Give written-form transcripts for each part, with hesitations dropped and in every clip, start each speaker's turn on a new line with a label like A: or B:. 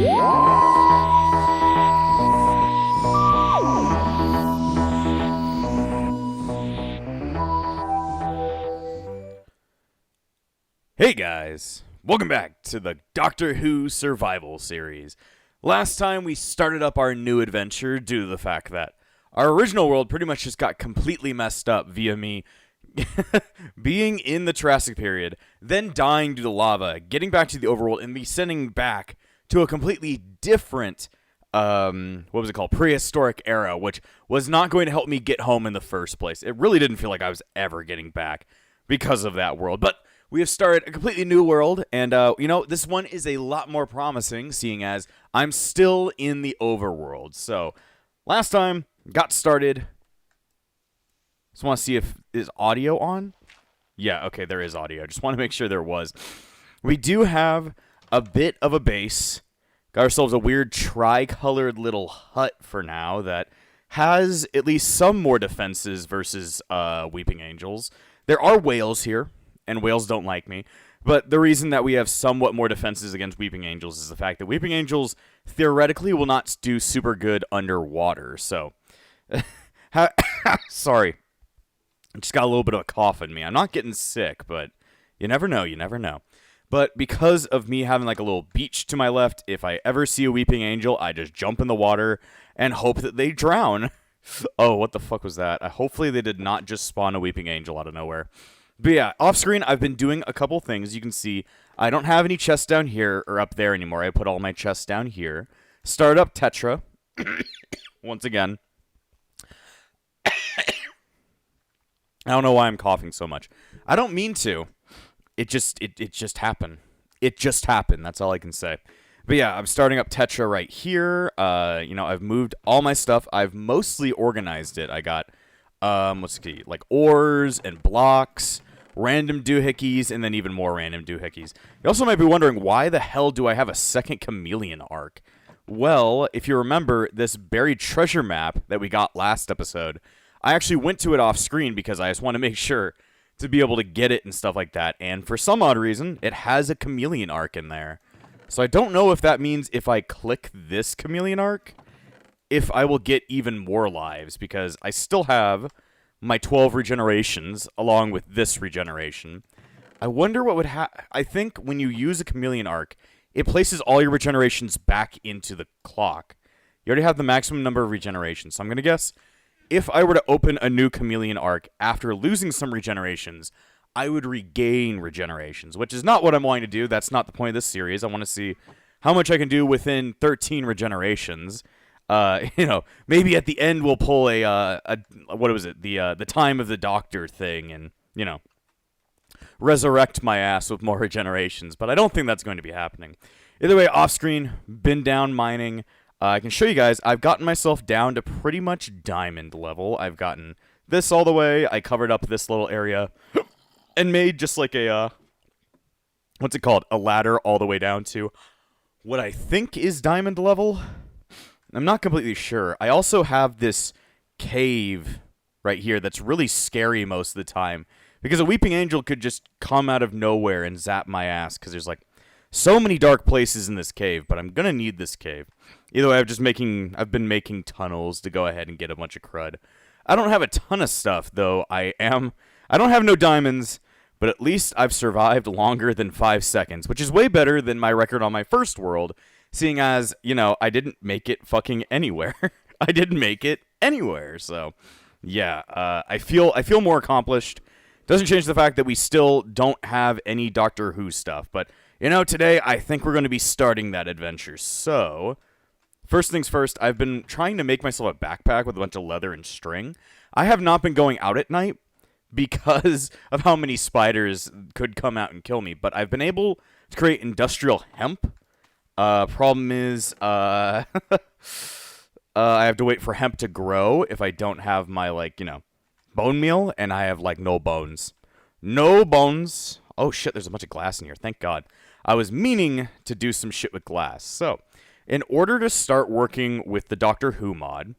A: Hey guys, welcome back to the Doctor Who Survival series. Last time we started up our new adventure due to the fact that our original world pretty much just got completely messed up via me being in the Triassic period, then dying due to lava, getting back to the overworld, and me sending back to a completely different, prehistoric era, which was not going to help me get home in the first place. It really didn't feel like I was ever getting back because of that world, but we have started a completely new world, and, this one is a lot more promising, seeing as I'm still in the overworld. So, last time, got started. Just want to see if is audio on? Yeah, okay, there is audio. Just want to make sure there was. We do have a bit of a base. Got ourselves a weird tri-colored little hut for now that has at least some more defenses versus Weeping Angels. There are whales here, and whales don't like me. But the reason that we have somewhat more defenses against Weeping Angels is the fact that Weeping Angels theoretically will not do super good underwater. So, sorry. I just got a little bit of a cough in me. I'm not getting sick, but you never know, you never know. But because of me having like a little beach to my left, if I ever see a Weeping Angel, I just jump in the water and hope that they drown. Oh, what the fuck was that? Hopefully they did not just spawn a Weeping Angel out of nowhere. But yeah, off screen, I've been doing a couple things. You can see I don't have any chests down here or up there anymore. I put all my chests down here. Start up Tetra. Once again. I don't know why I'm coughing so much. I don't mean to. It just happened. It just happened. That's all I can say. But yeah, I'm starting up Tetra right here. I've moved all my stuff. I've mostly organized it. I got like ores and blocks, random doohickeys, and then even more random doohickeys. You also might be wondering, why the hell do I have a second chameleon arc? Well, if you remember this buried treasure map that we got last episode, I actually went to it off screen because I just want to make sure to be able to get it and stuff like that. And for some odd reason, it has a chameleon arc in there. So I don't know if that means if I click this chameleon arc, if I will get even more lives, because I still have my 12 regenerations along with this regeneration. I wonder what would happen. I think when you use a chameleon arc, it places all your regenerations back into the clock. You already have the maximum number of regenerations, so I'm going to guess if I were to open a new chameleon arc after losing some regenerations, I would regain regenerations, which is not what I'm wanting to do. That's not the point of this series. I want to see how much I can do within 13 regenerations. Maybe at the end we'll pull the time of the Doctor thing and, resurrect my ass with more regenerations. But I don't think that's going to be happening. Either way, off screen, been down mining. I can show you guys, I've gotten myself down to pretty much diamond level. I've gotten this all the way. I covered up this little area and made just like a ladder all the way down to what I think is diamond level. I'm not completely sure. I also have this cave right here that's really scary most of the time, because a Weeping Angel could just come out of nowhere and zap my ass, because there's like so many dark places in this cave, but I'm going to need this cave. Either way, I've been making tunnels to go ahead and get a bunch of crud. I don't have a ton of stuff, though. I don't have no diamonds, but at least I've survived longer than 5 seconds, which is way better than my record on my first world, seeing as, I didn't make it fucking anywhere. I didn't make it anywhere, so yeah, I feel more accomplished. Doesn't change the fact that we still don't have any Doctor Who stuff, but, today I think we're going to be starting that adventure, so first things first, I've been trying to make myself a backpack with a bunch of leather and string. I have not been going out at night because of how many spiders could come out and kill me, but I've been able to create industrial hemp. Problem is, I have to wait for hemp to grow if I don't have my, bone meal, and I have, no bones. No bones. Oh, shit, there's a bunch of glass in here. Thank God. I was meaning to do some shit with glass. So, in order to start working with the Doctor Who mod,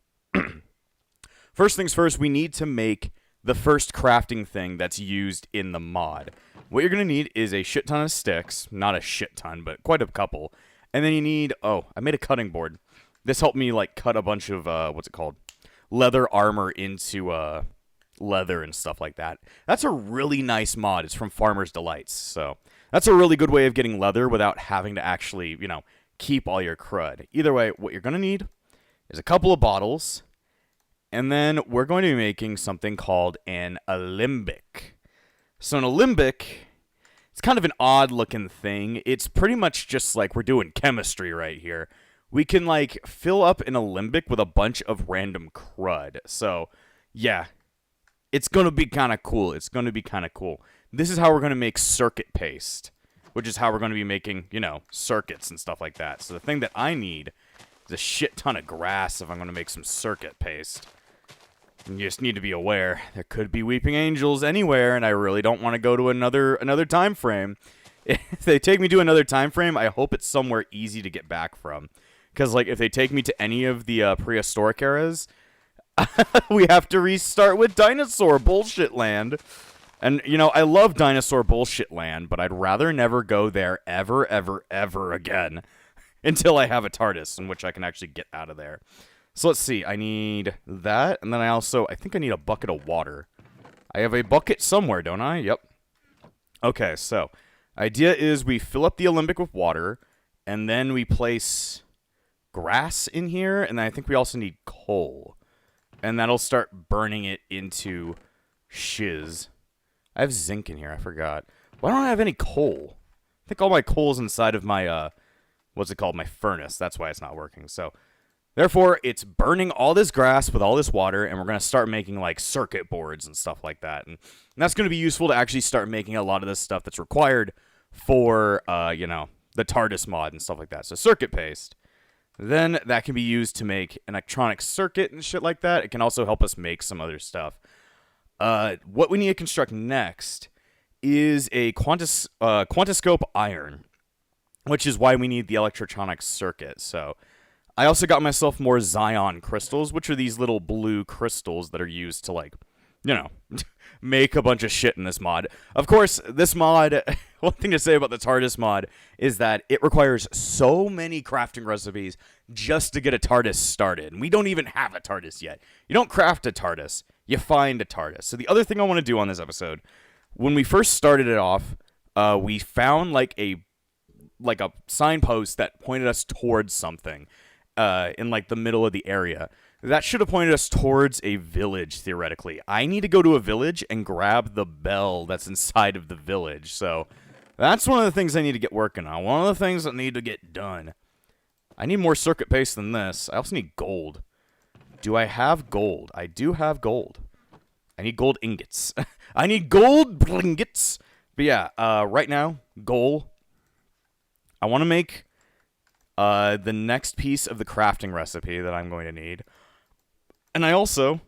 A: first things first, we need to make the first crafting thing that's used in the mod. What you're going to need is a shit ton of sticks. Not a shit ton, but quite a couple. And then you need, oh, I made a cutting board. This helped me, like, cut a bunch of, what's it called? Leather armor into, leather and stuff like that. That's a really nice mod. It's from Farmer's Delights. So that's a really good way of getting leather without having to actually, you know, keep all your crud. Either way, what you're going to need is a couple of bottles. And then we're going to be making something called an alembic. So an alembic, it's kind of an odd looking thing. It's pretty much just like we're doing chemistry right here. We can like fill up an alembic with a bunch of random crud. So yeah, it's going to be kind of cool. It's going to be kind of cool. This is how we're going to make circuit paste, which is how we're going to be making, you know, circuits and stuff like that. So the thing that I need is a shit ton of grass if I'm going to make some circuit paste. You just need to be aware there could be weeping angels anywhere, and I really don't want to go to another time frame. If they take me to another time frame, I hope it's somewhere easy to get back from. Because like if they take me to any of the prehistoric eras, we have to restart with dinosaur bullshit land. And you know, I love dinosaur bullshit land, but I'd rather never go there ever, ever, ever again until I have a TARDIS in which I can actually get out of there. So let's see, I need that, and then I think I need a bucket of water. I have a bucket somewhere, don't I? Yep. Okay, so, idea is we fill up the alembic with water, and then we place grass in here, and then I think we also need coal. And that'll start burning it into shiz. I have zinc in here, I forgot. Why don't I have any coal? I think all my coal's inside of my, what's it called, my furnace. That's why it's not working, so... Therefore, it's burning all this grass with all this water, and we're going to start making, like, circuit boards and stuff like that. And that's going to be useful to actually start making a lot of this stuff that's required for, you know, the TARDIS mod and stuff like that. So circuit paste. Then that can be used to make an electronic circuit and shit like that. It can also help us make some other stuff. What we need to construct next is a quantoscope iron, which is why we need the electrotronic circuit. So... I also got myself more Zion crystals, which are these little blue crystals that are used to, like, you know, make a bunch of shit in this mod. Of course, this mod, one thing to say about the TARDIS mod is that it requires so many crafting recipes just to get a TARDIS started. And we don't even have a TARDIS yet. You don't craft a TARDIS, you find a TARDIS. So the other thing I want to do on this episode, when we first started it off, we found, like a signpost that pointed us towards something. In like the middle of the area. That should have pointed us towards a village, theoretically. I need to go to a village and grab the bell that's inside of the village. So that's one of the things I need to get working on. One of the things that need to get done. I need more circuit paste than this. I also need gold. Do I have gold? I do have gold. I need gold ingots. I need gold ingots. But yeah, right now, goal. I want to make... the next piece of the crafting recipe that I'm going to need. And I also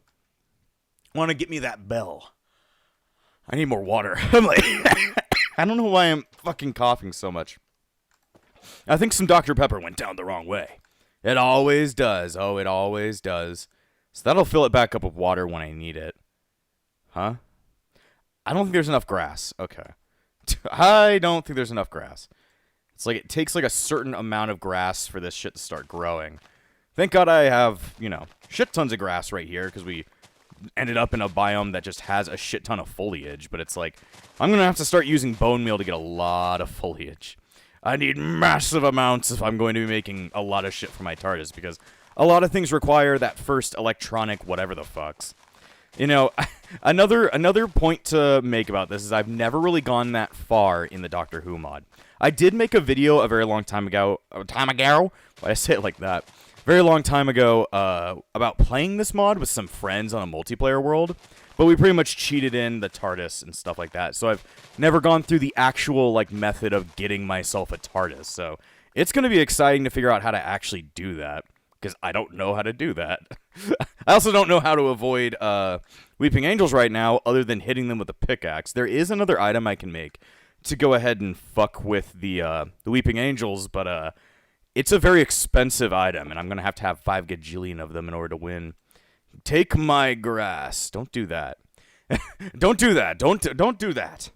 A: want to get me that bell. I need more water. I'm like, I don't know why I'm fucking coughing so much. I think some Dr. Pepper went down the wrong way. It always does. Oh, it always does. So that'll fill it back up with water when I need it. Huh? I don't think there's enough grass. Okay. I don't think there's enough grass. It's like it takes like a certain amount of grass for this shit to start growing. Thank God I have, you know, shit tons of grass right here because we ended up in a biome that just has a shit ton of foliage. But it's like, I'm going to have to start using bone meal to get a lot of foliage. I need massive amounts if I'm going to be making a lot of shit for my TARDIS because a lot of things require that first electronic whatever the fucks. You know, another point to make about this is I've never really gone that far in the Doctor Who mod. I did make a video a very long time ago, why I say it like that, very long time ago, about playing this mod with some friends on a multiplayer world, but we pretty much cheated in the TARDIS and stuff like that, so I've never gone through the actual, like, method of getting myself a TARDIS, so it's going to be exciting to figure out how to actually do that, because I don't know how to do that. I also don't know how to avoid, Weeping Angels right now, other than hitting them with a pickaxe. There is another item I can make to go ahead and fuck with the Weeping Angels, but it's a very expensive item, and I'm going to have 5 gajillion of them in order to win. Take my grass. Don't do that. Don't do that. Don't do that.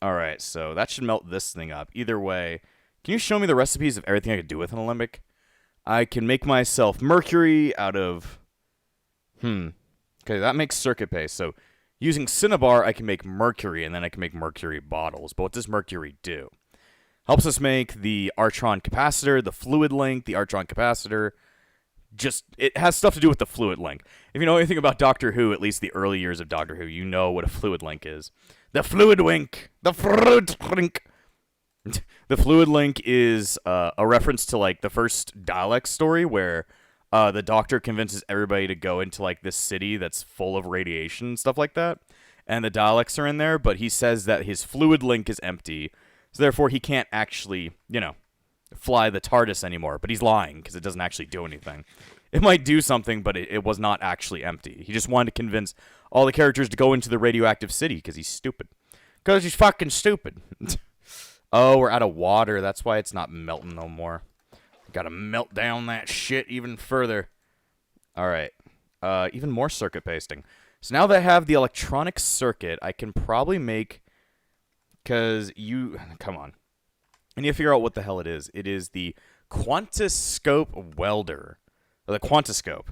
A: All right, so that should melt this thing up. Either way, Can you show me the recipes of everything I could do with an alembic? I can make myself mercury out of... Okay, that makes circuit paste. So using cinnabar, I can make mercury, and then I can make mercury bottles. But what does mercury do? Helps us make the artron capacitor, the fluid link, the artron capacitor. It has stuff to do with the fluid link. If you know anything about Doctor Who, at least the early years of Doctor Who, you know what a fluid link is. The fluid link! The fluid link! The fluid link is a reference to, like, the first Dalek story where the Doctor convinces everybody to go into, like, this city that's full of radiation and stuff like that. And the Daleks are in there, but he says that his fluid link is empty. So therefore, he can't actually, fly the Tardis anymore. But he's lying, because it doesn't actually do anything. It might do something, but it was not actually empty. He just wanted to convince all the characters to go into the radioactive city, because he's stupid. Because he's fucking stupid. Oh, we're out of water. That's why it's not melting no more. Gotta melt down that shit even further. Alright. Even more circuit pasting. So now that I have the electronic circuit, I can probably make... Because come on. I need to figure out what the hell it is. It is the quantoscope welder. Or the quantoscope.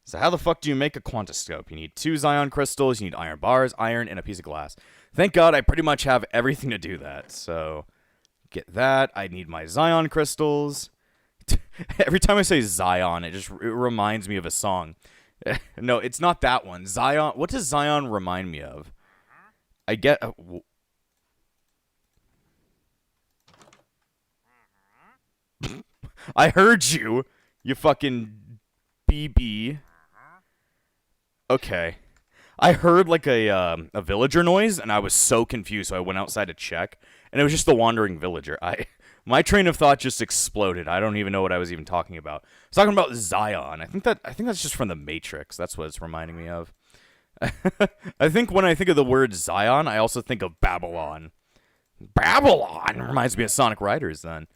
A: So how the fuck do you make a quantoscope? You need 2 Zion crystals, you need iron bars, iron, and a piece of glass. Thank God I pretty much have everything to do that. So, get that. I need my Zion crystals. Every time I say Zion, it reminds me of a song. No, it's not that one. Zion. What does Zion remind me of? I get... I heard you. You fucking BB. Okay. I heard like a villager noise, and I was so confused, so I went outside to check, and it was just the wandering villager. My train of thought just exploded. I don't even know what I was even talking about. I was talking about Zion. I think that's just from the Matrix. That's what it's reminding me of. I think when I think of the word Zion, I also think of Babylon. Babylon reminds me of Sonic Riders. Then,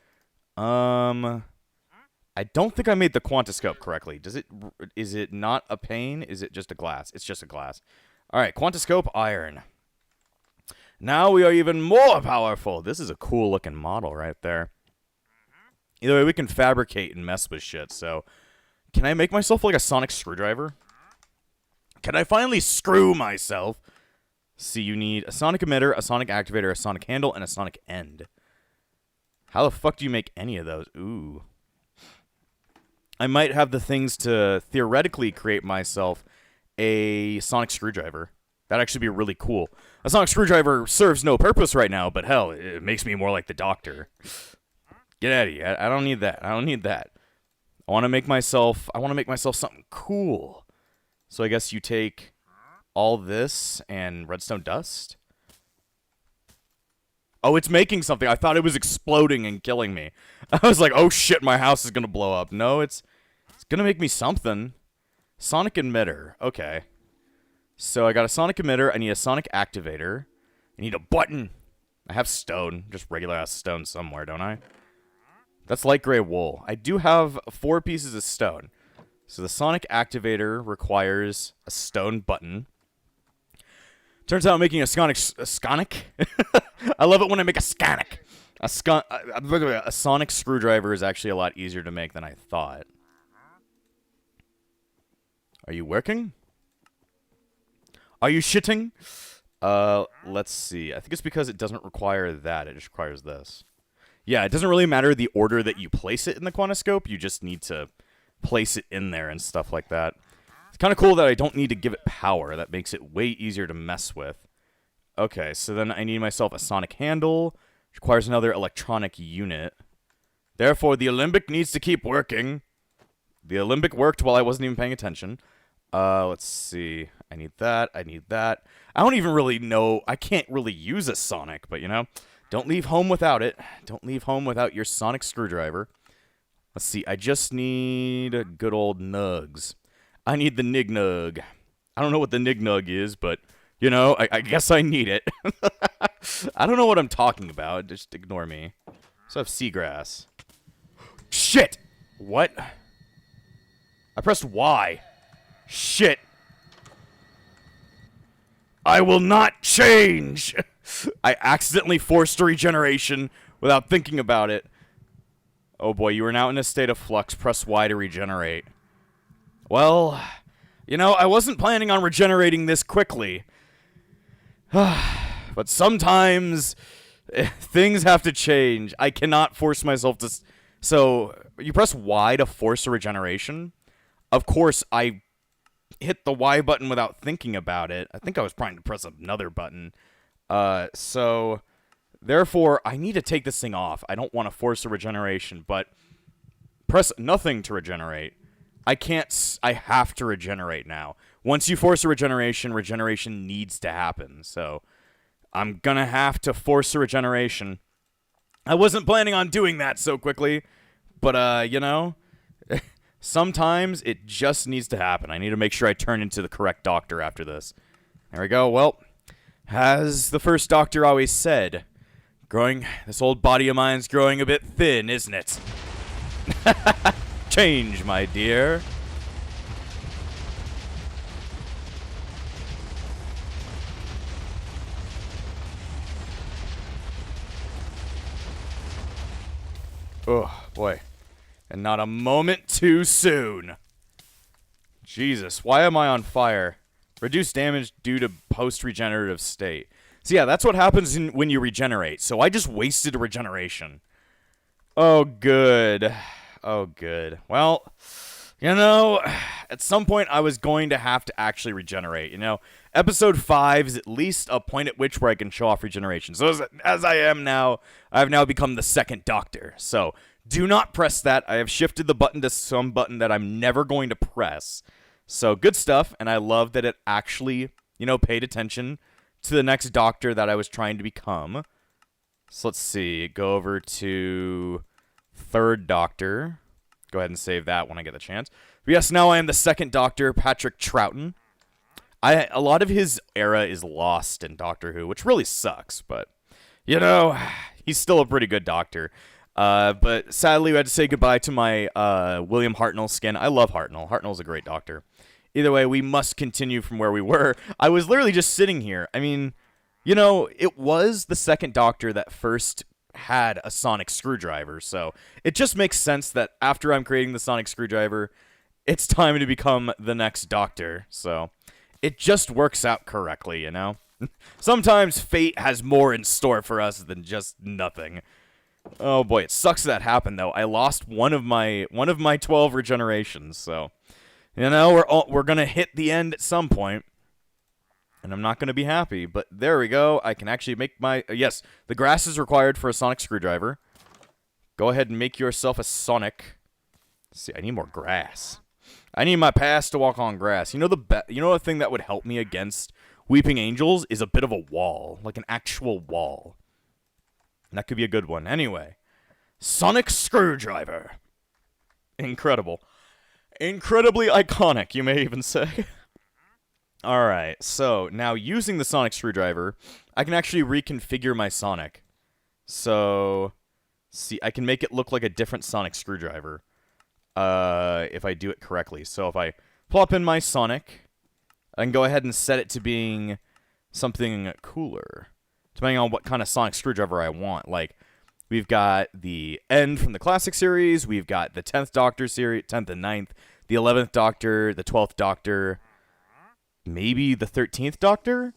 A: I don't think I made the quantoscope correctly. Is it not a pane? Is it just a glass? It's just a glass. All right, quantoscope iron. Now we are even more powerful. This is a cool looking model right there. Either way, we can fabricate and mess with shit. So, can I make myself like a sonic screwdriver? Can I finally screw myself? See, you need a sonic emitter, a sonic activator, a sonic handle, and a sonic end. How the fuck do you make any of those? Ooh. I might have the things to theoretically create myself a sonic screwdriver. That'd actually be really cool. A sonic screwdriver serves no purpose right now, but hell, it makes me more like the Doctor. Get out of here. I don't need that. I don't need that. I want to make myself something cool. So I guess you take all this and redstone dust. Oh, it's making something. I thought it was exploding and killing me. I was like, oh shit, my house is going to blow up. No, it's going to make me something. Sonic emitter. Okay. So I got a sonic emitter. I need a sonic activator. I need a button. I have stone. Just regular ass stone somewhere, don't I? That's light gray wool. I do have 4 pieces of stone. So the sonic activator requires a stone button. Turns out making a sconic. I love it when I make a sconic. A sonic screwdriver is actually a lot easier to make than I thought. Are you working? Are you shitting? Let's see. I think it's because it doesn't require that. It just requires this. Yeah, it doesn't really matter the order that you place it in the quantoscope. You just need to place it in there and stuff like that. It's kind of cool that I don't need to give it power. That makes it way easier to mess with. Okay, so then I need myself a sonic handle, which requires another electronic unit. Therefore, the Alembic needs to keep working. The Alembic worked while I wasn't even paying attention. Let's see. I need that. I need that. I don't even really know. I can't really use a sonic, but, don't leave home without it. Don't leave home without your sonic screwdriver. Let's see. I just need a good old nugs. I need the Nignug. I don't know what the Nignug is, but, I guess I need it. I don't know what I'm talking about. Just ignore me. So I have seagrass. Shit! What? I pressed Y. Shit. I will not change! I accidentally forced a regeneration without thinking about it. Oh boy, you are now in a state of flux. Press Y to regenerate. Well, you know, I wasn't planning on regenerating this quickly. But sometimes things have to change. I cannot force myself to... So, you press Y to force a regeneration. Of course, I hit the Y button without thinking about it. I think I was trying to press another button. So, therefore, I need to take this thing off. I don't want to force a regeneration, but press nothing to regenerate. I have to regenerate now. Once you force a regeneration, regeneration needs to happen. So, I'm gonna have to force a regeneration. I wasn't planning on doing that so quickly, but, you know, sometimes it just needs to happen. I need to make sure I turn into the correct doctor after this. There we go. Well, as the first doctor always said, this old body of mine's growing a bit thin, isn't it? Change, my dear. Oh, boy. And not a moment too soon. Jesus, why am I on fire? Reduce damage due to post-regenerative state. So yeah, that's what happens when you regenerate. So I just wasted a regeneration. Oh, good. Oh, good. Well, you know, at some point I was going to have to actually regenerate. You know, episode 5 is at least a point at which where I can show off regeneration. So as I am now, I've now become the second doctor. So do not press that. I have shifted the button to some button that I'm never going to press. So good stuff, and I love that it actually, you know, paid attention to the next doctor that I was trying to become. So let's see. Go over to third doctor. Go ahead and save that when I get the chance. But yes, now I am the second doctor, Patrick Troughton. A lot of his era is lost in Doctor Who, which really sucks, but, you know, he's still a pretty good doctor. But sadly, we had to say goodbye to my William Hartnell skin. I love Hartnell. Hartnell's a great doctor. Either way, we must continue from where we were. I was literally just sitting here. I mean, you know, it was the second doctor that first had a sonic screwdriver, so it just makes sense that after I'm creating the sonic screwdriver, it's time to become the next doctor. So it just works out correctly, you know? Sometimes fate has more in store for us than just nothing. Oh boy, it sucks that happened though. I lost one of my 12 regenerations, so you know, we're going to hit the end at some point. And I'm not going to be happy, but there we go. I can actually make my... yes, the grass is required for a sonic screwdriver. Go ahead and make yourself a sonic... Let's see, I need more grass. I need my pass to walk on grass. You know the thing that would help me against Weeping Angels is a bit of a wall. Like an actual wall. And that could be a good one. Anyway. Sonic screwdriver. Incredible. Incredibly iconic, you may even say. Alright, so now using the sonic screwdriver, I can actually reconfigure my sonic. So, see, I can make it look like a different sonic screwdriver if I do it correctly. So if I plop in my sonic, I can go ahead and set it to being something cooler, depending on what kind of sonic screwdriver I want. Like, we've got the End from the classic series, we've got the 10th Doctor series, 10th and 9th, the 11th Doctor, the 12th Doctor, maybe the 13th Doctor?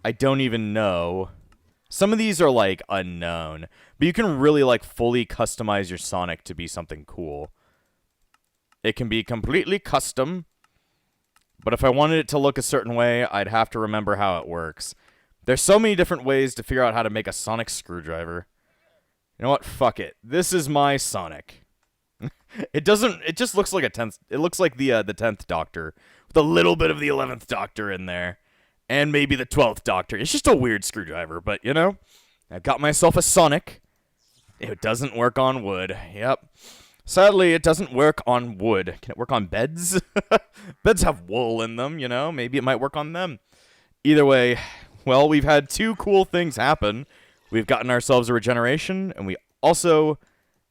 A: I don't even know. Some of these are, like, unknown. But you can really, like, fully customize your Sonic to be something cool. It can be completely custom. But if I wanted it to look a certain way, I'd have to remember how it works. There's so many different ways to figure out how to make a Sonic screwdriver. You know what? Fuck it. This is my Sonic. It just looks like a 10th... It looks like the 10th Doctor, with a little bit of the 11th Doctor in there. And maybe the 12th Doctor. It's just a weird screwdriver, but, you know, I've got myself a Sonic. It doesn't work on wood. Yep. Sadly, it doesn't work on wood. Can it work on beds? Beds have wool in them, you know? Maybe it might work on them. Either way, well, we've had two cool things happen. We've gotten ourselves a regeneration, and we also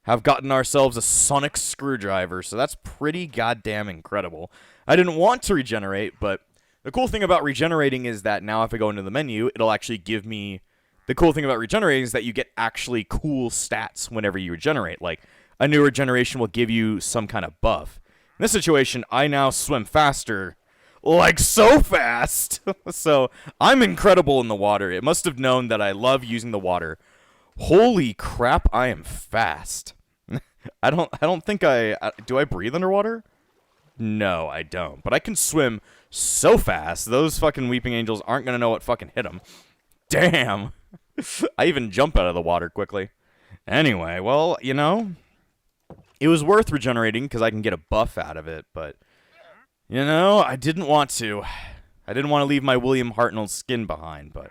A: have gotten ourselves a sonic screwdriver, so that's pretty goddamn incredible. I didn't want to regenerate, but the cool thing about regenerating is that now if I go into the menu, it'll actually give me the cool thing about regenerating is that you get actually cool stats whenever you regenerate. Like, a new regeneration will give you some kind of buff. In this situation, I now swim faster, like so fast. So I'm incredible in the water. It must have known that I love using the water. Holy crap, I am fast. I don't think do I breathe underwater? No, I don't. But I can swim so fast. Those fucking weeping angels aren't going to know what fucking hit them. Damn. I even jump out of the water quickly. Anyway, well, you know, it was worth regenerating because I can get a buff out of it, but, you know, I didn't want to. I didn't want to leave my William Hartnell skin behind, but,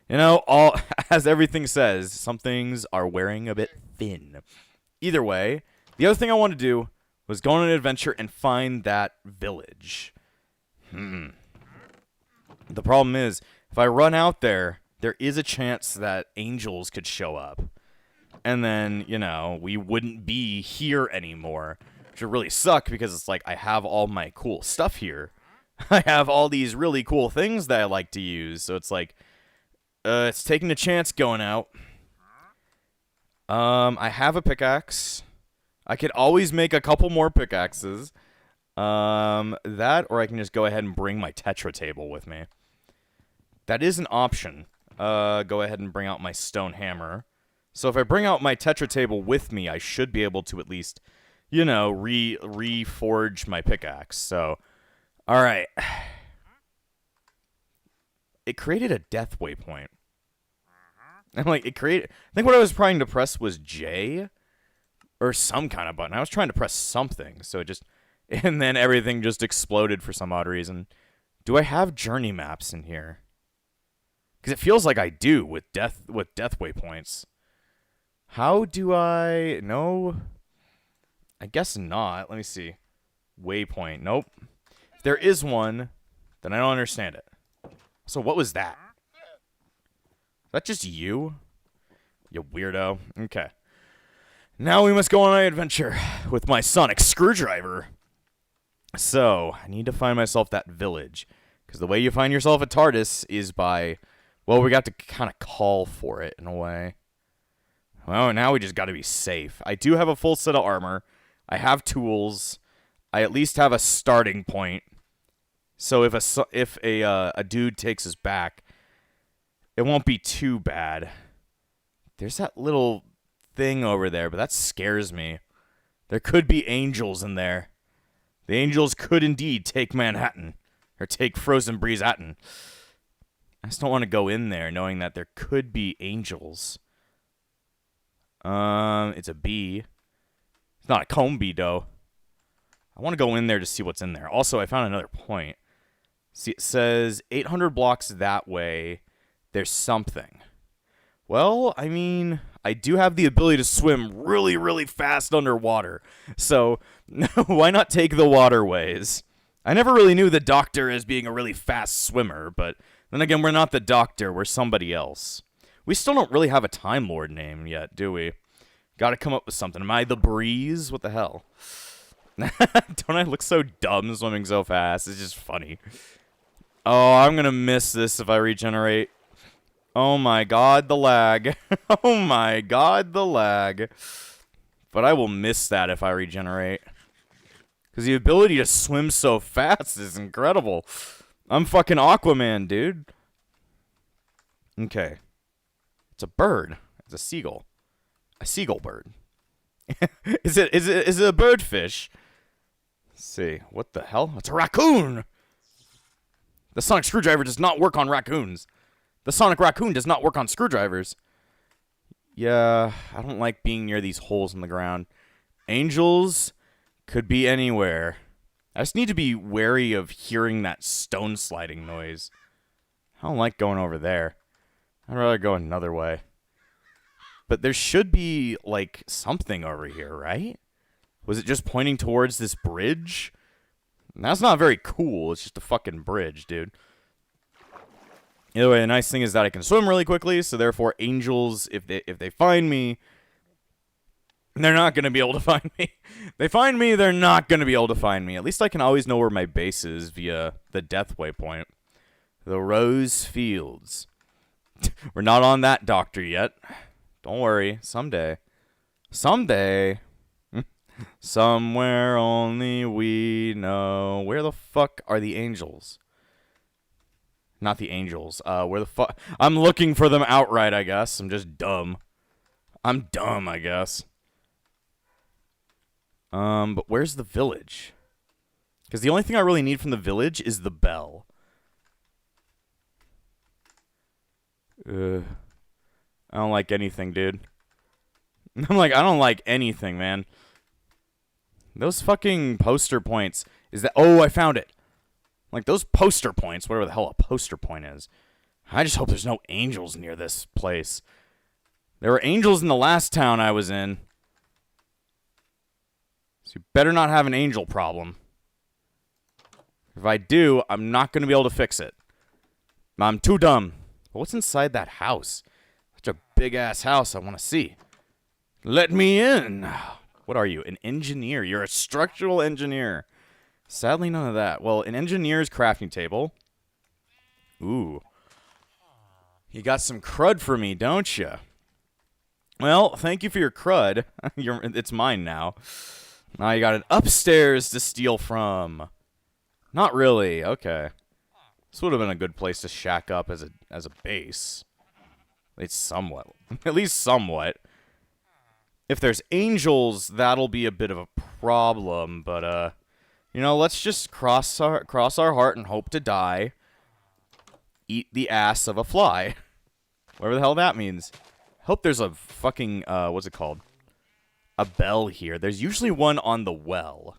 A: you know, as everything says, some things are wearing a bit thin. Either way, the other thing I wanted to do was go on an adventure and find that village. The problem is, if I run out there, there is a chance that angels could show up. And then, you know, we wouldn't be here anymore. Which would really suck because it's like I have all my cool stuff here. I have all these really cool things that I like to use. So it's like, it's taking a chance going out. I have a pickaxe. I could always make a couple more pickaxes. That, or I can just go ahead and bring my Tetra table with me. That is an option. Go ahead and bring out my stone hammer. So if I bring out my Tetra table with me, I should be able to at least, you know, reforge my pickaxe. So, alright. It created a death waypoint. I'm like, I think what I was trying to press was J or some kind of button. I was trying to press something, so it just, and then everything just exploded for some odd reason. Do I have journey maps in here? Because it feels like I do with death waypoints. How do I? No, I guess not. Let me see. Waypoint. Nope. If there is one, then I don't understand it. So what was that? Is that just you? You weirdo. Okay. Now we must go on an adventure with my sonic screwdriver. So, I need to find myself that village. Because the way you find yourself a Tardis is by, well, we got to kind of call for it in a way. Well, now we just got to be safe. I do have a full set of armor. I have tools. I at least have a starting point. So if a dude takes us back, it won't be too bad. There's that little thing over there, but that scares me. There could be angels in there. The angels could indeed take Manhattan. Or take Frozen Breeze-Atten. I just don't want to go in there knowing that there could be angels. It's a bee. It's not a comb bee, though. I want to go in there to see what's in there. Also, I found another point. See, it says 800 blocks that way. There's something. Well, I mean, I do have the ability to swim really, really fast underwater. So, why not take the waterways? I never really knew the Doctor as being a really fast swimmer, but then again, we're not the Doctor, we're somebody else. We still don't really have a Time Lord name yet, do we? Gotta come up with something. Am I the Breeze? What the hell? Don't I look so dumb swimming so fast? It's just funny. Oh, I'm gonna miss this if I regenerate. Oh my god, the lag. Oh my god, the lag. But I will miss that if I regenerate. Because the ability to swim so fast is incredible. I'm fucking Aquaman, dude. Okay. It's a bird. It's a seagull. A seagull bird. Is it a birdfish? Let's see. What the hell? It's a raccoon! The sonic screwdriver does not work on raccoons. The sonic raccoon does not work on screwdrivers. Yeah, I don't like being near these holes in the ground. Angels could be anywhere. I just need to be wary of hearing that stone sliding noise. I don't like going over there. I'd rather go another way. But there should be, like, something over here, right? Was it just pointing towards this bridge? That's not very cool. It's just a fucking bridge, dude. Either way, the nice thing is that I can swim really quickly, so therefore angels, if they find me, they're not going to be able to find me. They find me, they're not going to be able to find me. At least I can always know where my base is via the death waypoint. The Rose Fields. We're not on that doctor yet. Don't worry. Someday. Someday. Somewhere only we know. Where the fuck are the angels? Not the angels. Where the fuck? I'm looking for them outright, I guess. I'm just dumb. I'm dumb, I guess. But where's the village? Because the only thing I really need from the village is the bell. I don't like anything, dude. I'm like, I don't like anything, man. Those fucking poster points. Is that... Oh, I found it. Like, those poster points, whatever the hell a poster point is. I just hope there's no angels near this place. There were angels in the last town I was in. So you better not have an angel problem. If I do, I'm not going to be able to fix it. I'm too dumb. But what's inside that house? Such a big-ass house I want to see. Let me in. What are you? An engineer. You're a structural engineer. Sadly, none of that. Well, an engineer's crafting table. Ooh. You got some crud for me, don't you? Well, thank you for your crud. It's mine now. Now you got an upstairs to steal from. Not really. Okay. This would have been a good place to shack up as a base. At least somewhat. At least somewhat. If there's angels, that'll be a bit of a problem, but you know, let's just cross our heart and hope to die. Eat the ass of a fly. Whatever the hell that means. Hope there's a fucking what's it called? A bell here. There's usually one on the well.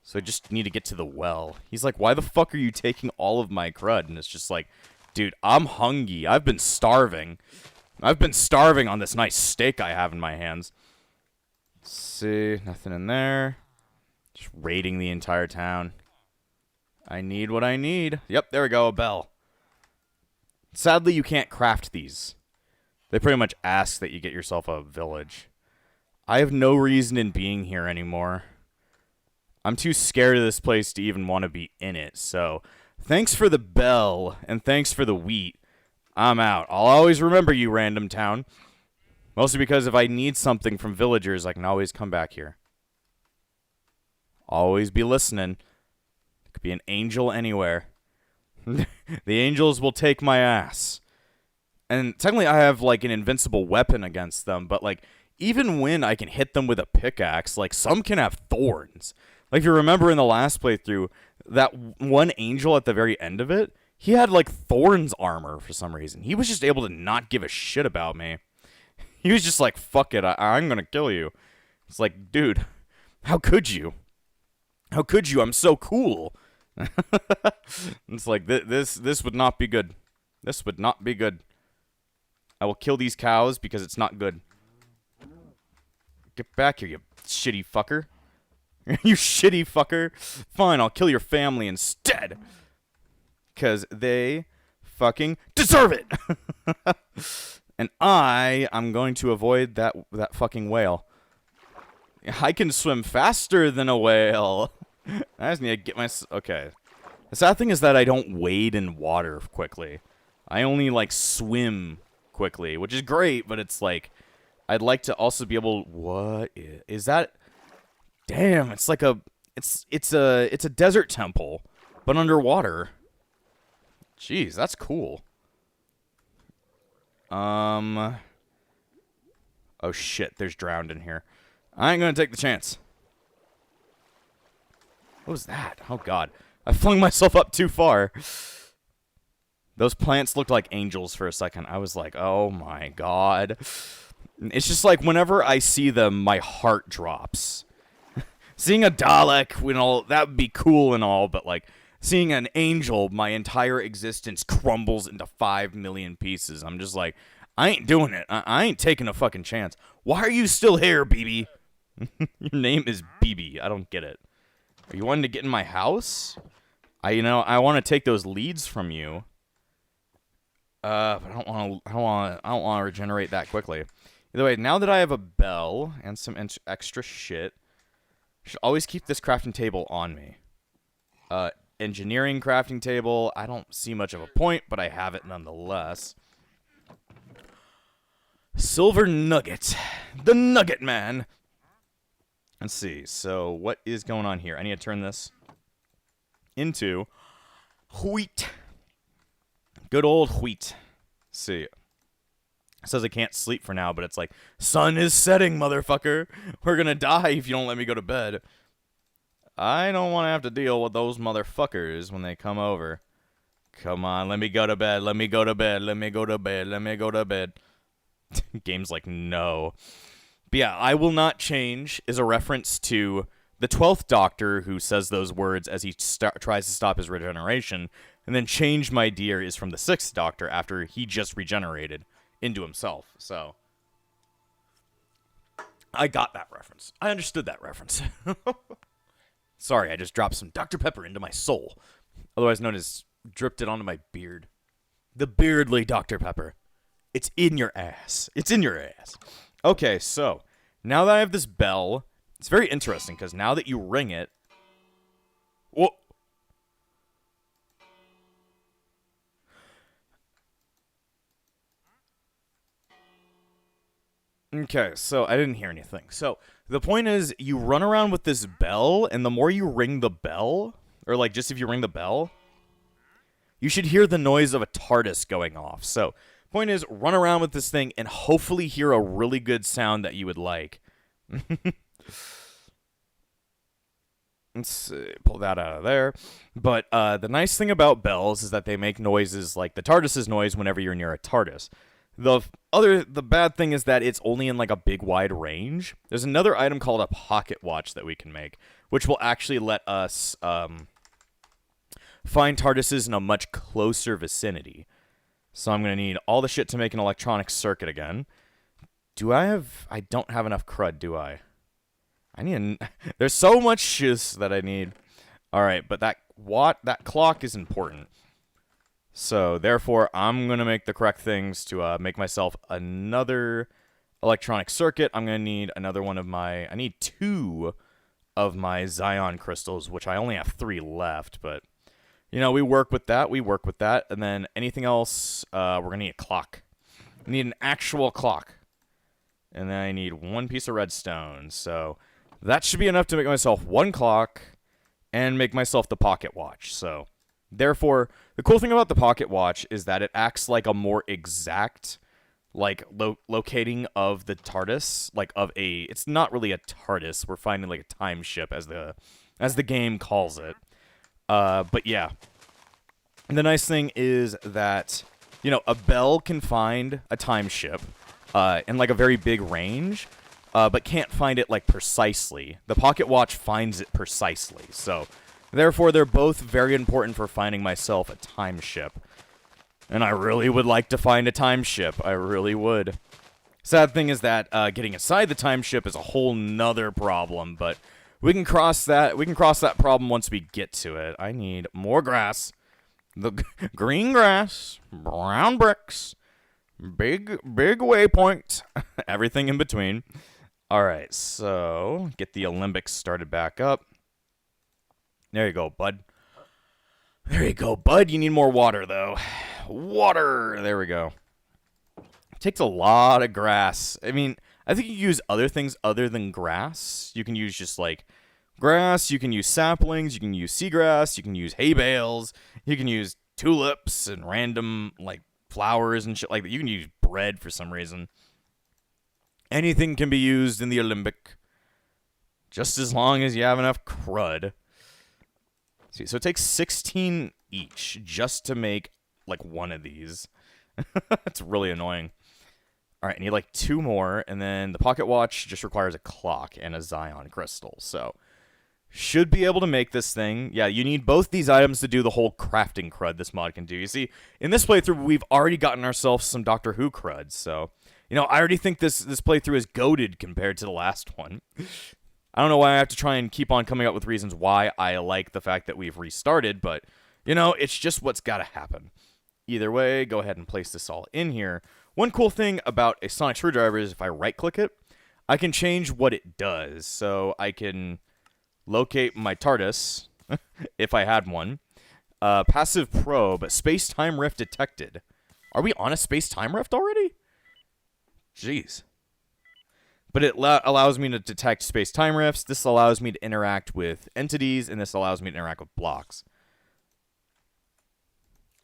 A: So I just need to get to the well. He's like, why the fuck are you taking all of my crud? And it's just like, dude, I'm hungry. I've been starving. I've been starving on this nice steak I have in my hands. Let's see. Nothing in there. Just raiding the entire town. I need what I need. Yep, there we go. A bell. Sadly, you can't craft these. They pretty much ask that you get yourself a village. I have no reason in being here anymore. I'm too scared of this place to even want to be in it, so thanks for the bell, and thanks for the wheat. I'm out. I'll always remember you, random town. Mostly because if I need something from villagers, I can always come back here. Always be listening. It could be an angel anywhere. The angels will take my ass. And technically I have, like, an invincible weapon against them, but, like, even when I can hit them with a pickaxe, like, some can have thorns. Like, if you remember in the last playthrough, that one angel at the very end of it, he had, like, thorns armor for some reason. He was just able to not give a shit about me. He was just like, fuck it, I'm gonna kill you. It's like, dude, how could you? How could you? I'm so cool. It's like, this would not be good. This would not be good. I will kill these cows because it's not good. Get back here, you shitty fucker. You shitty fucker. Fine, I'll kill your family instead. Because they fucking deserve it. And I'm going to avoid that fucking whale. I can swim faster than a whale. I just need to get my... Okay. The sad thing is that I don't wade in water quickly. I only, like, swim quickly, which is great, but it's like... I'd like to also be able... What is that? Damn, it's like a... It's a desert temple, but underwater. Jeez, that's cool. Oh shit, there's drowned in here. I ain't gonna take the chance. What was that? Oh god. I flung myself up too far. Those plants looked like angels for a second. I was like, oh my god. It's just like whenever I see them, my heart drops. Seeing a Dalek, you know, that would be cool and all, but like, seeing an angel, my entire existence crumbles into 5 million pieces. I'm just like, I ain't doing it. I ain't taking a fucking chance. Why are you still here, BB? Your name is BB. I don't get it. Are you wanting to get in my house? I want to take those leads from you. But I don't want to regenerate that quickly. Either way, now that I have a bell and some extra shit, I should always keep this crafting table on me. Engineering crafting table, I don't see much of a point, but I have it nonetheless. Silver Nugget. The Nugget Man. Let's see. So, what is going on here? I need to turn this into wheat. Good old wheat. Let's see. It says I can't sleep for now, but it's like, sun is setting, motherfucker. We're gonna die if you don't let me go to bed. I don't want to have to deal with those motherfuckers when they come over. Come on, let me go to bed. Let me go to bed. Let me go to bed. Let me go to bed. Game's like, no. But yeah, I will not change is a reference to the 12th Doctor who says those words as he tries to stop his regeneration, and then change my dear is from the 6th Doctor after he just regenerated into himself. So, I got that reference. I understood that reference. Sorry, I just dropped some Dr. Pepper into my soul, otherwise known as dripped it onto my beard. The beardly Dr. Pepper. It's in your ass. It's in your ass. Okay, so, now that I have this bell, it's very interesting, because now that you ring it... Whoa! Okay, so I didn't hear anything. So, the point is, you run around with this bell, and the more you ring the bell, or like, just if you ring the bell, you should hear the noise of a Tardis going off. So, point is, run around with this thing and hopefully hear a really good sound that you would like. Let's pull that out of there. But the nice thing about bells is that they make noises like the TARDIS's noise whenever you're near a TARDIS. The bad thing is that it's only in like a big wide range. There's another item called a pocket watch that we can make, which will actually let us find TARDISes in a much closer vicinity. So I'm going to need all the shit to make an electronic circuit again. I don't have enough crud, do I? There's so much shiz that I need. Alright, but that clock is important. So, therefore, I'm going to make the correct things to make myself another electronic circuit. I'm going to need another one of I need 2 of my Zion crystals, which I only have 3 left, but... You know, we work with that, and then anything else, we're going to need a clock. I need an actual clock. And then I need 1 piece of redstone, so that should be enough to make myself 1 clock and make myself the pocket watch. So, therefore, the cool thing about the pocket watch is that it acts like a more exact, like, locating of the TARDIS, like, it's not really a TARDIS, we're finding, like, a timeship, as the game calls it. But yeah, and the nice thing is that, you know, a bell can find a timeship, in like a very big range, but can't find it like precisely. The pocket watch finds it precisely, so therefore they're both very important for finding myself a timeship. And I really would like to find a timeship, I really would. Sad thing is that, getting inside the timeship is a whole nother problem, but... We can cross that problem once we get to it. I need more grass. The green grass, brown bricks, big waypoint, everything in between. All right, so get the Olympics started back up. There you go, bud. There you go, bud. You need more water, though. Water. There we go. It takes a lot of grass. I mean... I think you can use other things other than grass. You can use just, like, grass. You can use saplings. You can use seagrass. You can use hay bales. You can use tulips and random, like, flowers and shit like that. You can use bread for some reason. Anything can be used in the Olympic. Just as long as you have enough crud. See, so it takes 16 each just to make, like, one of these. It's really annoying. Alright, I need like 2 more, and then the pocket watch just requires a clock and a Zion crystal, so should be able to make this thing. Yeah, you need both these items to do the whole crafting crud this mod can do. You see, in this playthrough, we've already gotten ourselves some Doctor Who crud, so, you know, I already think this playthrough is goated compared to the last one. I don't know why I have to try and keep on coming up with reasons why I like the fact that we've restarted, but, you know, it's just what's gotta happen. Either way, go ahead and place this all in here. One cool thing about a sonic screwdriver is if I right-click it, I can change what it does. So I can locate my TARDIS, if I had one. Passive probe, space-time rift detected. Are we on a space-time rift already? Jeez. But it allows me to detect space-time rifts. This allows me to interact with entities, and this allows me to interact with blocks.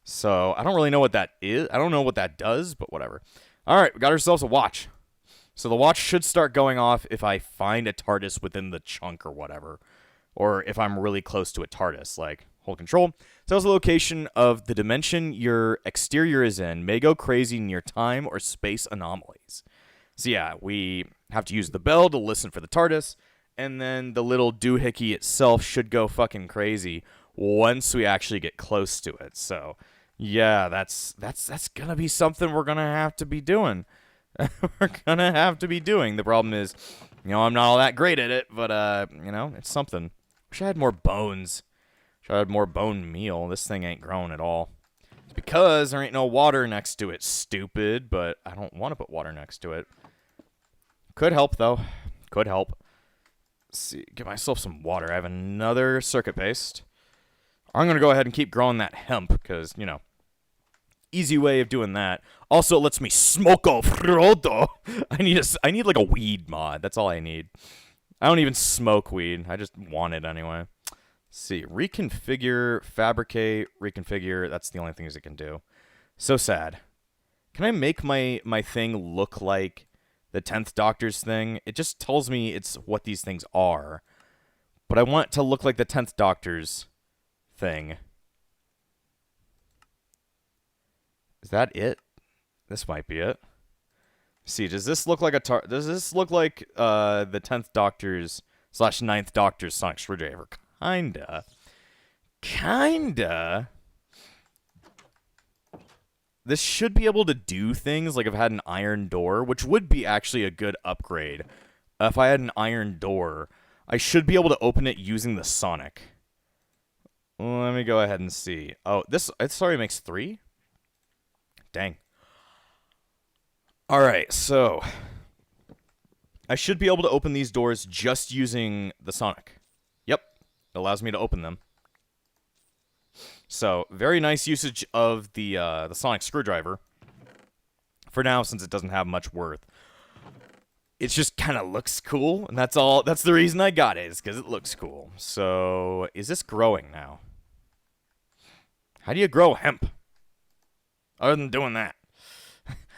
A: So I don't really know what that is. I don't know what that does, but whatever. All right, we got ourselves a watch. So the watch should start going off if I find a TARDIS within the chunk or whatever. Or if I'm really close to a TARDIS, like, hold control. Tells the location of the dimension your exterior is in, may go crazy near time or space anomalies. So yeah, we have to use the bell to listen for the TARDIS, and then the little doohickey itself should go fucking crazy once we actually get close to it. So yeah, that's gonna be something we're gonna have to be doing. We're gonna have to be doing. The problem is, I'm not all that great at it, but it's something. Wish I had more bones. Wish I had more bone meal. This thing ain't growing at all. It's because there ain't no water next to it, stupid, but I don't want to put water next to it. Could help, though. Could help. Let's see. Get myself some water. I have another circuit paste. I'm going to go ahead and keep growing that hemp, because, easy way of doing that. Also, it lets me smoke off-road. I need like a weed mod. That's all I need. I don't even smoke weed. I just want it anyway. Let's see. Reconfigure, fabricate, reconfigure. That's the only things it can do. So sad. Can I make my thing look like the 10th Doctor's thing? It just tells me it's what these things are. But I want it to look like the 10th Doctor's thing. Is that it? This might be it. See, does this look like does this look like the 10th Doctor's / 9th Doctor's sonic screwdriver? Kinda. This should be able to do things like if I had an iron door, which would be actually a good upgrade. If I had an iron door, I should be able to open it using the sonic. Let me go ahead and see. Oh, it already makes 3? Dang. Alright, so I should be able to open these doors just using the sonic. Yep, it allows me to open them. So, very nice usage of the sonic screwdriver. For now, since it doesn't have much worth. It just kind of looks cool, and that's all. That's the reason I got it, is because it looks cool. So, is this growing now? How do you grow hemp? Other than doing that.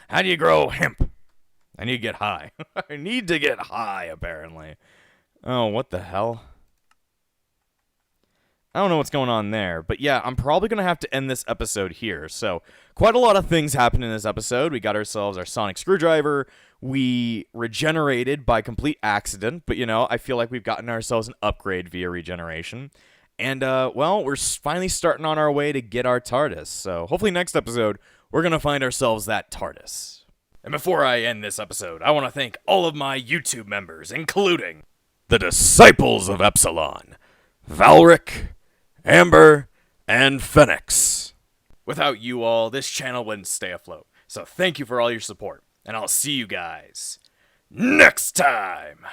A: How do you grow hemp? I need to get high. I need to get high, apparently. Oh, what the hell? I don't know what's going on there. But yeah, I'm probably going to have to end this episode here. So, quite a lot of things happened in this episode. We got ourselves our sonic screwdriver. We regenerated by complete accident. But, I feel like we've gotten ourselves an upgrade via regeneration. And, well, we're finally starting on our way to get our TARDIS. So, hopefully next episode, we're going to find ourselves that TARDIS. And before I end this episode, I want to thank all of my YouTube members, including the Disciples of Epsilon, Valric, Amber, and Phoenix. Without you all, this channel wouldn't stay afloat. So thank you for all your support, and I'll see you guys next time!